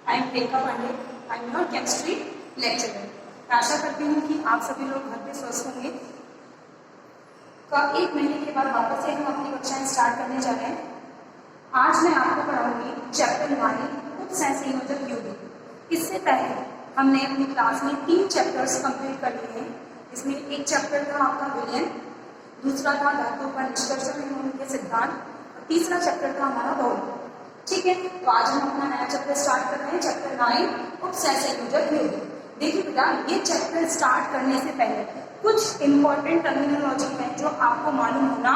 I am Priyanka Pandey, I am your chemistry lecturer. आशा करती हूँ कि आप सभी लोग घर पे स्वस्थ होंगे। एक महीने के बाद वापस से हम अपनी कक्षाएं स्टार्ट करने जा रहे हैं। आज मैं आपको पढ़ाऊंगी चैप्टर 9 उपसंयोजक यौगिक। इससे पहले हमने अपनी क्लास में 3 चैप्टर्स कंप्लीट कर लिए हैं। इसमें एक चैप्टर था आपका विलयन, दूसरा था धातु पर निष्कर्षण एवं उनके सिद्धांत, और तीसरा चैप्टर था हमारा भौतिक। ठीक है, तो आज हम अपना नया चैप्टर स्टार्ट कर रहे हैं, चैप्टर 9 उपसंयोजक यौगिक। देखिए बेटा, ये चैप्टर स्टार्ट करने से पहले कुछ इंपॉर्टेंट टर्मिनोलॉजी है जो आपको मालूम होना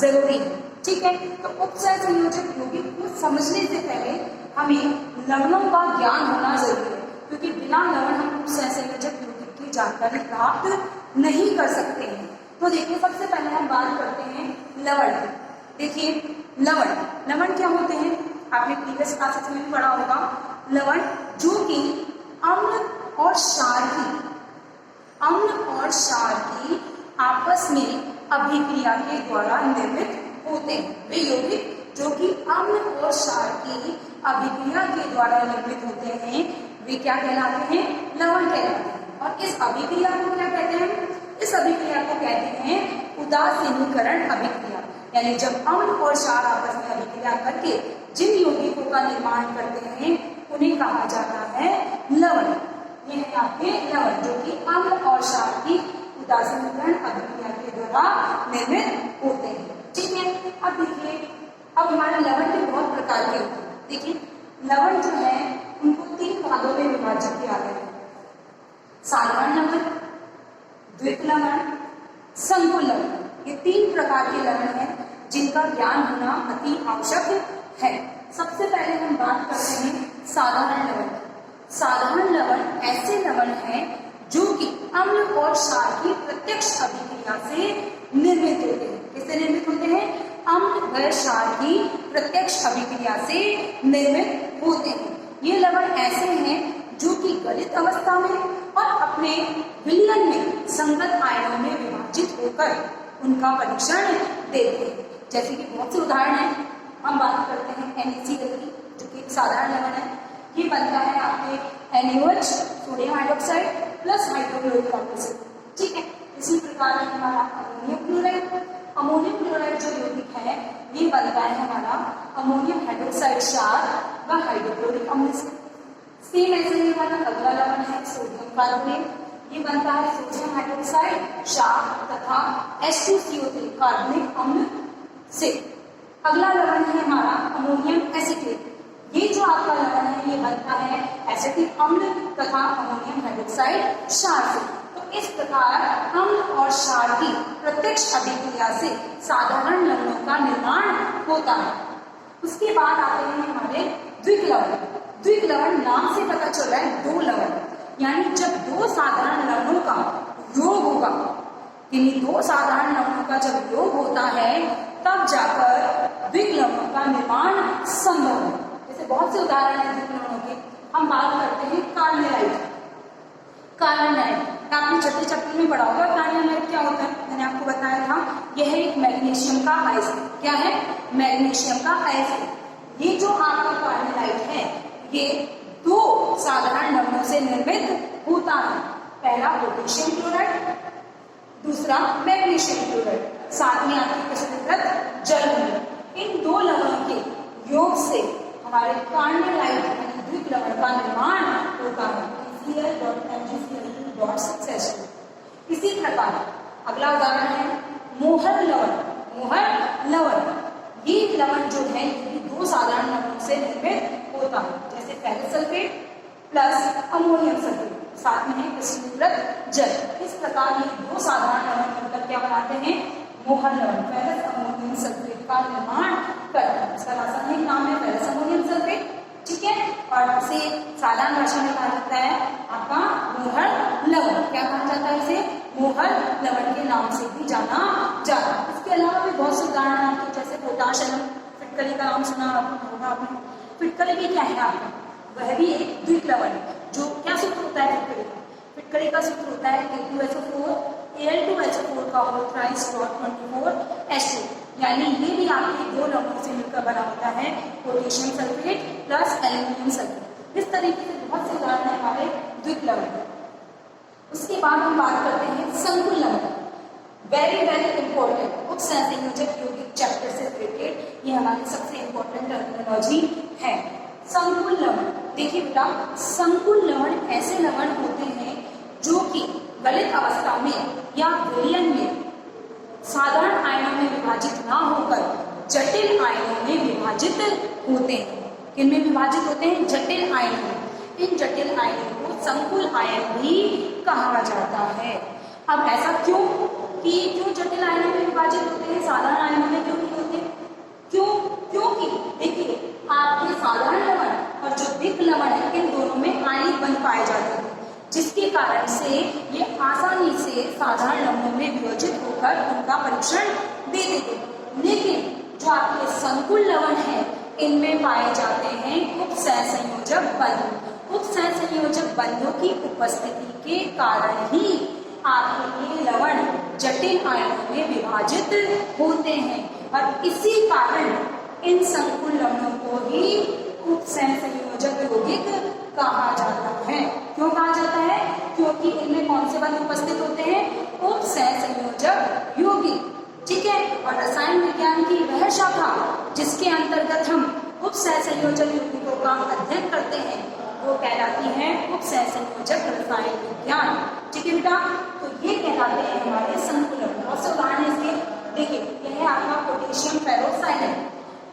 जरूरी है। ठीक है, तो उपसंयोजक यौगिक को समझने से पहले हमें लवणों का ज्ञान होना जरूरी है, क्योंकि बिना लवण हम उपसंयोजक यौगिक की जानकारी प्राप्त नहीं कर सकते हैं। तो देखिए, सबसे पहले हम बात करते हैं लवण। देखिए, लवण क्या होते हैं, आपने प्रीवियस क्लासेस में भी पढ़ा होगा। लवण जो कि अम्ल और क्षार की आपस में अभिक्रिया के द्वारा निर्मित होते हैं। वे यौगिक जो कि अम्ल और क्षार की अभिक्रिया के द्वारा निर्मित होते हैं, वे क्या कहलाते हैं? लवण कहलाते हैं। और इस अभिक्रिया को क्या कहते हैं? इस अभिक्रिया को कहते हैं उदासीनीकरण अभिक्रिया। यानी जब अम्ल और क्षार आपस में अभिक्रिया करके जिन यौगिकों का निर्माण करते हैं, उन्हें कहा जाता है लवण। ये है आपके लवण जो कि अम्ल और क्षार की उदासीनीकरण अभिक्रिया के द्वारा निर्मित होते हैं। ठीक है, अब देखिए, अब हमारे लवण के बहुत प्रकार के होते हैं। देखिए, लवण जो है उनको 3 भागों में विभाजित किया गया है। साधारण लवण, द्वित लवण, संकुल लवण। ये 3 प्रकार के लवण हैं जिनका ज्ञान होना अति आवश्यक है। सबसे पहले हम बात करते हैं साधारण लवण। साधारण लवण ऐसे लवण हैं जो कि अम्ल और क्षार की प्रत्यक्ष अभिक्रिया से निर्मित होते हैं। किससे निर्मित होते हैं? अम्ल व क्षार की प्रत्यक्ष अभिक्रिया से निर्मित होते हैं। ये लवण ऐसे हैं जो कि गलित अवस्था में और अपने विलयन में संगत आयनों में विभाजित होकर उनका परीक्षण देते हैं। जैसे कि बहुत से उदाहरण हैं। हम बात करते हैं NaCl की, जो कि एक साधारण लवण है। ये बनता है आपके NaOH sodium hydroxide plus hydrochloric acid. ठीक है, इसी प्रकार हमारा अमोनियम क्लोराइड। अमोनियम क्लोराइड जो यौगिक है, ये बनता है हमारा अमोनियम हाइड्रोक्साइड क्षार व हाइड्रोक्लोरिक अम्ल से। सेम ऐसे ही हमारा अगला लवण है सोडियम कार्बोनेट। ये बनता है सोडियम हाइड्रोक्साइड क्षार तथा H2CO3 कार्बनिक अम्ल से। अगला लवण है हमारा अमोनियम एसिटेट। ये जो आपका लवण है, ये बनता है एसिटिक अम्ल तथा अमोनियम हाइड्रोक्साइड क्षार से। तो इस प्रकार अम्ल और क्षार की प्रत्यक्ष अभिक्रिया से साधारण लवणों का निर्माण होता है। उसके बाद आते हैं हमारे द्वित लवण। द्वित लवण नाम से पता चल रहा है 2 लवण, यानी जब 2 साधारण लवणों का योग होगा, यानी 2 साधारण लवणों का जब योग होता है, तब जाकर द्वित लवणों का निर्माण संभव है। जैसे बहुत से उदाहरण हैं द्वित लवणों के। हम बात करते हैं कार्निलाइट। आपने छठे चैप्टर में पढ़ा होगा। कार्निलाइट क्या होता है? मैंने आपको बताया था, यह एक मैग्नीशियम का अयस्क। क्या है? मैग्नीशियम का अयस्क। ये जो आपका कार्निलाइट है, ये 2 साधारण लवणों से निर्मित होता है। पहला पोटेशियम क्लोराइड, दूसरा मैग्नीशियम क्लोराइड, साथ में आपकी कृष्णकृत जल होंगे। इन 2 लवणों के योग से हमारे कार्निलाइट यानी द्वित लवण का निर्माण होता है। MgCl2.successful। इसी प्रकार अगला उदाहरण है मोहर लवण। ये लवण जो है, ये 2 साधारण लवणों से निर्मित होता है। जैसे ferrous sulphate plus ammonium sulphate, साथ में है कृष्णकृत जल। इस प्रकार ये 2 साधारण लवण मिलकर क्या बनाते हैं? मोहर लवण, फेरस अमोनियम सल्फेट का निर्माण करता है। इसका रासायनिक नाम है फेरस अमोनियम सल्फेट। ठीक है, और इसे साधारण भाषा में कहा जाता है आपका मोहर लवण। क्या कहा जाता है इसे? मोहर लवण के नाम से भी जाना जाता है। इसके अलावा भी बहुत से उदाहरण आपके, जैसे पोटाशियम, फिटकरी का नाम सुना होगा आपने। फिटकरी भी क्या है आपका? वह भी एक द्वित लवण है। जो क्या सूत्र होता है फिटकरी का? फिटकरी का सूत्र होता है K2SO4 Al2SO4 का होल थ्राइस डॉट 24H2। यानी ये भी आपके 2 लवणों से मिलकर बना होता है potassium sulphate plus aluminium sulphate. इस तरीके से बहुत से उदाहरण है हमारे द्विक लवण। उसके बाद हम बात करते हैं संकुल लवण। वेरी वेरी इंपॉर्टेंट उपसंयोजक यौगिक चैप्टर से रिलेटेड ये हमारी सबसे इंपॉर्टेंट टर्मिनोलॉजी है। संकुल लवण, देखिए बेटा, संकुल लवण ऐसे लवण होते हैं जो कि गलित अवस्था में या विलयन में साधारण आयनों में विभाजित ना होकर जटिल आयनों में विभाजित होते हैं। किनमें विभाजित होते हैं? जटिल आयनों में। इन जटिल आयनों को संकुल आयन भी कहा जाता है। अब ऐसा क्यों जटिल आयनों में विभाजित होते हैं, साधारण आयनों में क्यों नहीं होते? क्योंकि देखिए, आपके साधारण लवण और जो द्विक लवण है इन दोनों में आयनिक बंध पाए जाते हैं, जिसके कारण से ये आसानी से साधारण लवणों में विभाजित होकर उनका परीक्षण दे देते हैं। लेकिन जो आपके संकुल लवण है इनमें पाए जाते हैं उपसहसंयोजक बंध। उपसहसंयोजक बंधों की उपस्थिति के कारण ही आपके ये लवण जटिल आयनों में विभाजित होते हैं और इसी कारण इन संकुल लवणों को ही उपसहसंयोजक यौगिक कहा जाता है। क्यों कहा जाता है? क्योंकि इनमें कौन से बंध उपस्थित होते हैं? उपसहसंयोजक यौगिक। ठीक है। और रसायन विज्ञान की वह शाखा जिसके अंतर्गत हम उपसहसंयोजक यौगिकों का अध्ययन करते हैं वो कहलाती है उपसहसंयोजक रसायन विज्ञान। ठीक है बेटा, तो ये कहलाते हैं हमारे संकुल लवण। बहुत से उदाहरण इसके देखिए, यह है आपका पोटेशियम फेरोसाइलेट।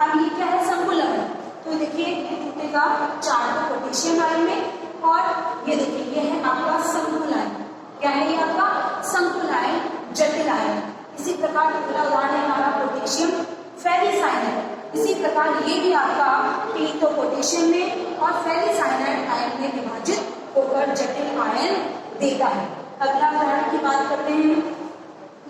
अब ये क्या है? संकुल लवण। तो देखिए, ये टूटेगा 4 पोटेशियम आयन में और ये देखिए ये है आपका संकुल आयन। क्या है ये आपका? संकुल आयन, जटिल आयन। इसी प्रकार अगला उदाहरण है हमारा पोटेशियम फेरिसाइनेट। इसी प्रकार ये भी आपका P तो पोटेशियम में और फेरिसाइनेट आयन में विभाजित होकर जटिल आयन देता है। अगला उदाहरण की बात करते हैं,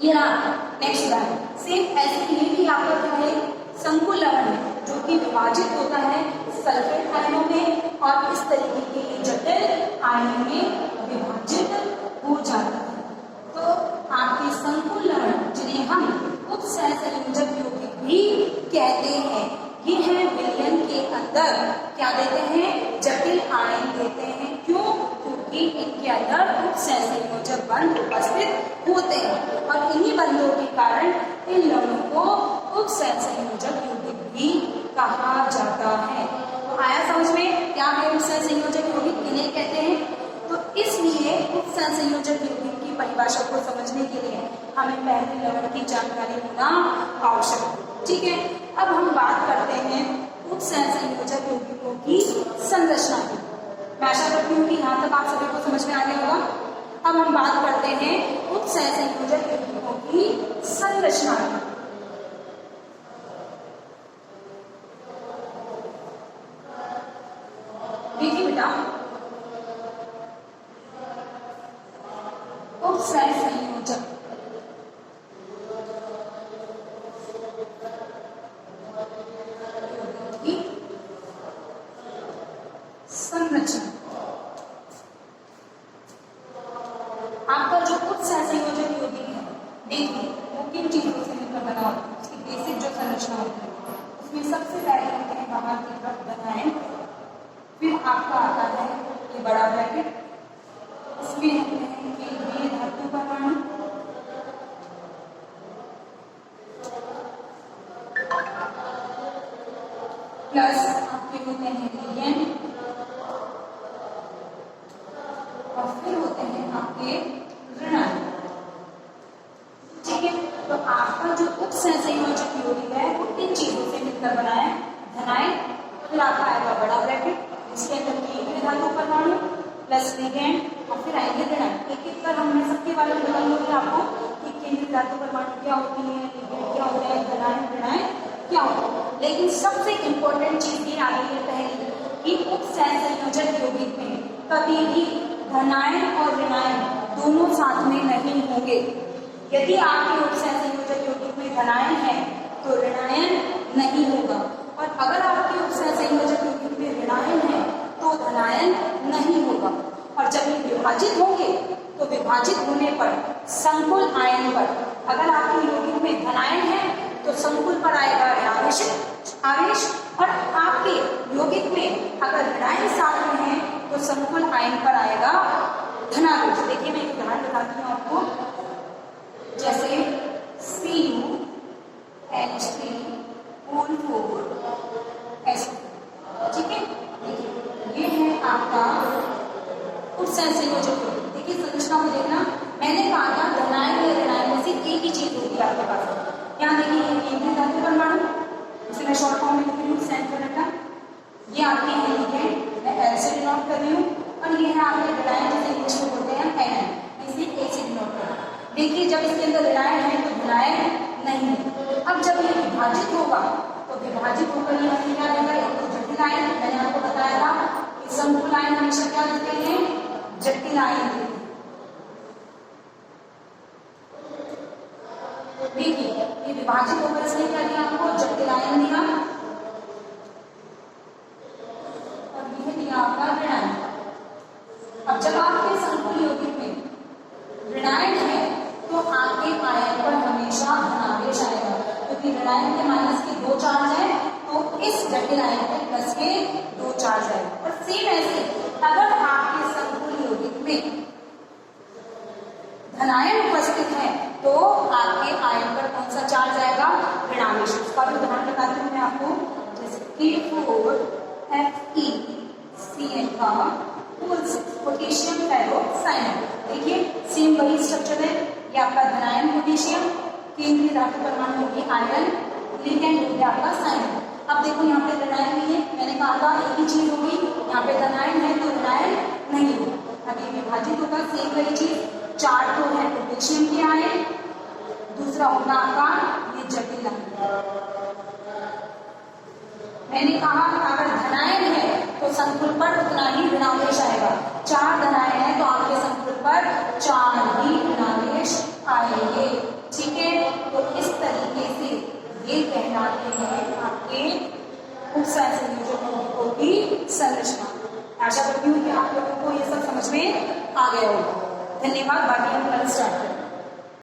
ये नेक्स्ट उदाहरण सेम ऐसे ये भी आपका क्या है? संकुल लवण है जो कि विभाजित होता है सल्फेट आयनों में और इस तरीके के जटिल आयनों में विभाजित हो जाता है। तो आपके संकुल लवण जिन्हें हम उपसहसंयोजक यौगिक भी कहते हैं, ये है विलयन के अंदर क्या देते हैं? जटिल आयन देते हैं। क्यों? क्योंकि इनके अंदर उपसहसंयोजक बंध उपस्थित होते हैं और इन्हीं बंधों के कारण इन लवणों को उपसहसंयोजक यौगिक भी कहा जाता है। तो आया समझ में क्या है उपसहसंयोजक यौगिक किन्हें कहते हैं? तो इसलिए उपसहसंयोजक यौगिक की परिभाषा को समझने के लिए हमें पहले लवण की जानकारी होना आवश्यक है। ठीक है। अब हम बात करते हैं उपसहसंयोजक यौगिकों की संरचना की। मैं आशा करती हूँ कि यहाँ तक आप सभी को समझ में आ गया होगा। अब हम बात करते हैं उपसहसंयोजक यौगिकों की संरचना की। देखिए बेटा, उपसहसंयोजक की संरचना, आपका जो उपसहसंयोजक यौगिक है देखिए वो किन चीजों से मिलकर बना होता है, उसकी बेसिक जो संरचना होती है उसमें सबसे पहले होते हैं बाहर की तरफ बनाएं, फिर आपका आता है ये बड़ा ब्रैकेट, इसमें होते हैं केंद्रीय धातु परमाणु, प्लस आपके होते हैं लिगैंड और फिर होते हैं आपके ऋणायन। ठीक है। तो आपका जो उपसहसंयोजक यौगिक है वो इन चीजों से मिलकर बना है। धनायन, फिर आपका आएगा बड़ा ब्रैकेट जिसके अंदर केंद्रीय धातु परमाणु प्लस लिगैंड और फिर आएंगे ऋणायन। एक एक कर हमने सबके बारे में बता दूंगी आपको कि केंद्रीय धातु परमाणु क्या होती है, लिगैंड क्या होता है, धनायन ऋणायन क्या होता है। लेकिन सबसे इंपॉर्टेंट चीज ये आ गई है पहली कि उपसहसंयोजक यौगिक में कभी भी धनायन और ऋणायन दोनों साथ में नहीं होंगे। यदि आपके उपसहसंयोजक यौगिक में धनायन है तो ऋणायन नहीं होगा और अगर आपके उपसहसंयोजक यौगिक में ऋणायन है तो धनायन नहीं होगा। और जब ये विभाजित होंगे तो विभाजित होने पर संकुल आयन पर अगर आपके यौगिक में धनायन है तो संकुल पर आएगा आवेश और आपके यौगिक में अगर ऋणायन साथ में है तो संकुल आयन पर आएगा धनावेश। देखिए मैं एक उदाहरण बताती हूँ आपको, जैसे CuNH3O4 ठीक है। देखिए ये है आपका उत्संयोजक। देखिए संरचना को देखना, मैंने कहा था धनायन या ऋणायन में से एक ही चीज होती है आपके पास। यहाँ देखिए ये केंद्रीय धातु परमाणु, इसे मैं शॉर्ट फॉर्म में लिख रही हूँ सेंट्रोलेटा, ये आपके हेलिकेट, मैं एल से डिनोट कर रही हूँ, और ये है आपके ऋणायन जिसे इंग्लिश में बोलते हैं एन, इसे ए से डिनोट कर। देखिए जब इसके अंदर ऋणायन है तो धनायन नहीं है। अब जब ये विभाजित होगा तो विभाजित होकर ये हमें क्या देगा, एक तो जटिल आयन, मैंने आपको बताया था कि संकुल आयन हमेशा क्या देते हैं, जटिल आयन देते हैं। देखिए ये विभाजित होकर इसने क्या दिया आपको, जटिल आयन दिया, और यह दिया आपका ऋणायन। अब जब आपके संकुल यौगिक में ऋणायन है तो आपके आयन पर हमेशा धनावेश आएगा, क्योंकि ऋणायन के माइनस के 2 चार्ज है, तो इस जटिल आयन पे प्लस के 2 चार्ज है। और सेम ऐसे अगर आपके संकुल यौगिक में धनायन उपस्थित है तो आपके आयन पर कौन सा चार्ज आएगा, ऋणावेश। उसका भी उदाहरण बताती हूँ मैं आपको, जैसे K4FeCN का पोटेशियम फेरोसाइनाइड। देखिए सेम वही स्ट्रक्चर है, ये आपका धनायन पोटेशियम, केंद्रीय धातु परमाणु होगी आयरन, लिगेंड हो गया आपका साइनाइड। अब देखो यहाँ पे ऋणायन नहीं है, मैंने कहा था एक ही चीज होगी, यहाँ पे धनायन है तो ऋणायन नहीं होगा। अब ये विभाजित होगा, सेम वही चीज, 4 तो है पोटेशियम के आयन, दूसरा होगा आपका ये जटिल आयन। मैंने कहा अगर धनायन है तो संकुल पर उतना ही ऋणावेश आएगा, 4 धनायन है तो आपके संकुल पर 4 ही ऋणावेश आएंगे, ठीक है। तो इस तरीके से ये कहलाते हैं आपके उपसंयोजकों की संरचना। आशा करती हूँ कि आप लोगों को ये सब समझ में आ गया होगा। धन्यवाद। बाकी हम कल स्टार्ट करेंगे।